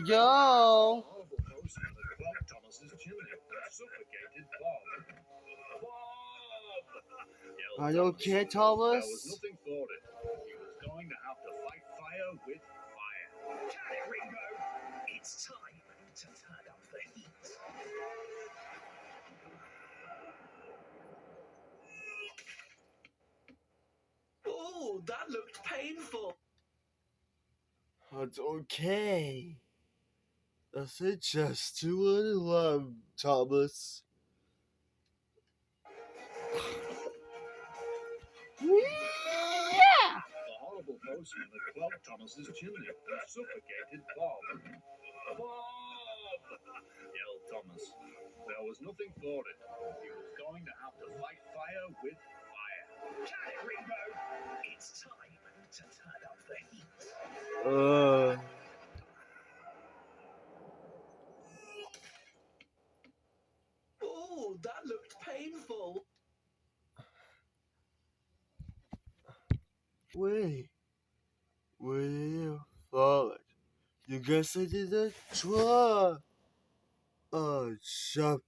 go. Horrible postman had clogged Thomas's chimney and suffocated Bob. Bob! Are you okay, Thomas? There was nothing for it. He was going to have to fight fire with fire. Can it, Ringo? It's time to turn up the heat. Oh, that looked painful. It's okay. That's it, just 211, Thomas. Yeah! The horrible postman had clogged Thomas's chimney and suffocated Bob. Bob! Yelled Thomas. There was nothing for it. He was going to have to fight fire with fire. Can it, Ringo? It's time to turn up the heat. Oh, that looked painful. Wait. Where did you fall? You guess I did a try. Oh, champagne.